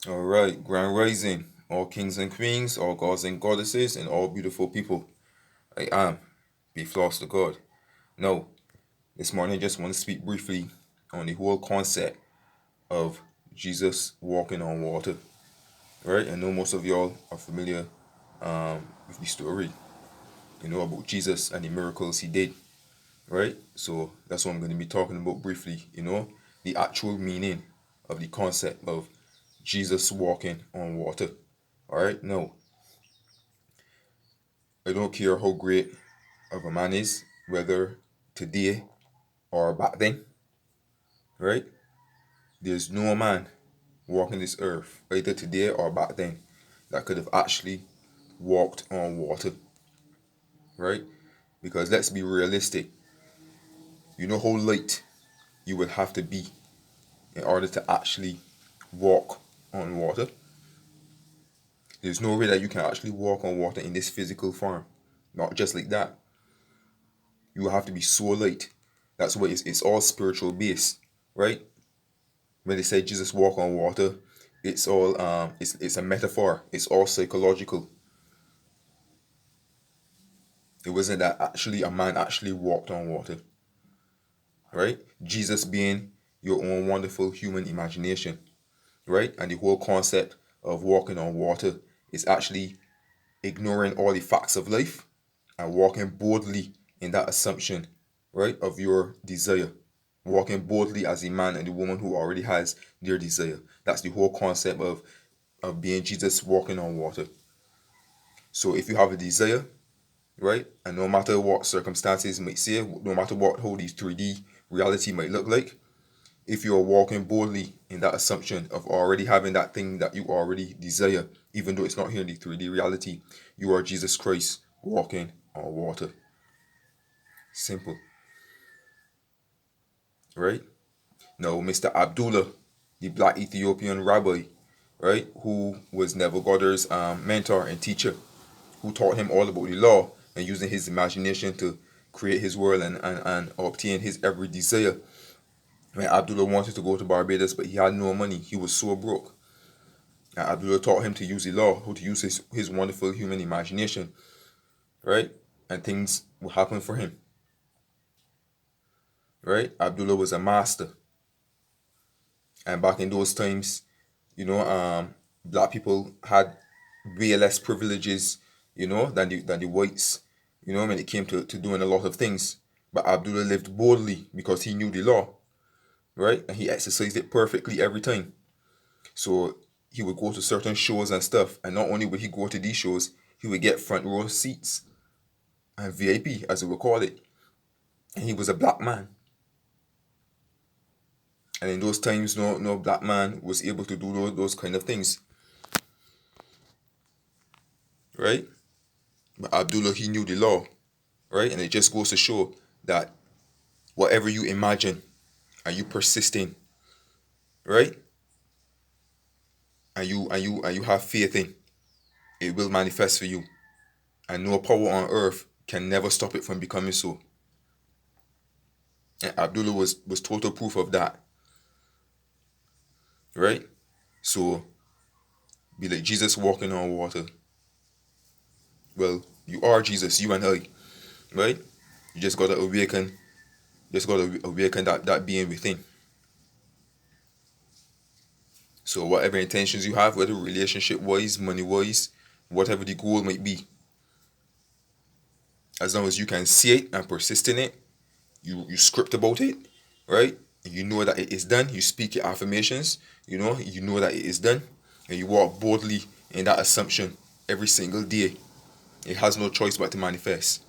All right, Grand Rising, all kings and queens, all gods and goddesses, and all beautiful people. I am, be floss to God. No, this morning I just want to speak briefly on the whole concept of Jesus walking on water. Right? I know most of y'all are familiar with the story, about Jesus and the miracles he did. Right? So that's what I'm going to be talking about briefly, the actual meaning of the concept of Jesus walking on water. All right, no, I don't care how great of a man is, whether today or back then, right? There's no man walking this earth, either today or back then, that could have actually walked on water, right? Because let's be realistic. You know how light you would have to be in order to actually walk on water? There's no way that you can actually walk on water in this physical form. Not just like that. You will have to be so light. That's why it's all spiritual based, right? When they say Jesus walk on water, it's all it's a metaphor. It's all psychological. It wasn't that actually a man actually walked on water, right? Jesus being your own wonderful human imagination, right? And the whole concept of walking on water is actually ignoring all the facts of life and walking boldly in that assumption, right, of your desire. Walking boldly as a man and the woman who already has their desire. That's the whole concept of being Jesus walking on water. So if you have a desire, right, and no matter what circumstances might say, no matter what how the 3D reality might look like, if you are walking boldly in that assumption of already having that thing that you already desire, even though it's not here in the 3D reality, you are Jesus Christ walking on water. Simple, right? Now, Mr. Abdullah, the black Ethiopian rabbi, right, who was Nebuchadnezzar's mentor and teacher, who taught him all about the law and using his imagination to create his world and obtain his every desire. When Abdullah wanted to go to Barbados, but he had no money, he was so broke. And Abdullah taught him to use the law, how to use his wonderful human imagination, right? And things will happen for him, right? Abdullah was a master. And back in those times, black people had way less privileges, than the whites, when it came to doing a lot of things. But Abdullah lived boldly because he knew the law, right? And he exercised it perfectly every time. So he would go to certain shows and stuff, and not only would he go to these shows, he would get front row seats and VIP, as we would call it. And he was a black man. And in those times, no black man was able to do those kind of things, right? But Abdullah, he knew the law, right? And it just goes to show that whatever you imagine and you persist in, right? And you have faith in, it will manifest for you. And no power on earth can never stop it from becoming so. And Abdullah was total proof of that, right? So be like Jesus walking on water. Well, you are Jesus, you and I, right? You just gotta awaken, that being within. So whatever intentions you have, whether relationship wise, money wise, whatever the goal might be, as long as you can see it and persist in it, you script about it, right? And you know that it is done. You speak your affirmations, you know that it is done, and you walk boldly in that assumption every single day. It has no choice but to manifest.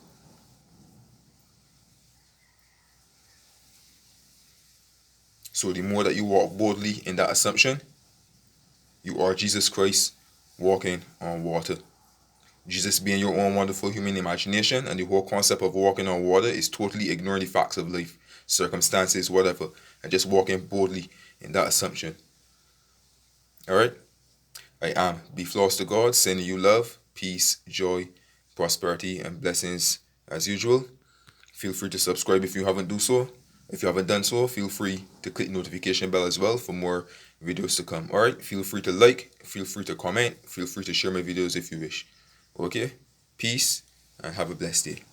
So the more that you walk boldly in that assumption, you are Jesus Christ walking on water. Jesus being your own wonderful human imagination, and the whole concept of walking on water is totally ignoring the facts of life, circumstances, whatever, and just walking boldly in that assumption. Alright? I am. Be flawless to God, sending you love, peace, joy, prosperity, and blessings as usual. Feel free to subscribe if you haven't do so. If you haven't done so, feel free to click notification bell as well for more videos to come. Alright, feel free to like, feel free to comment, feel free to share my videos if you wish. Okay, peace and have a blessed day.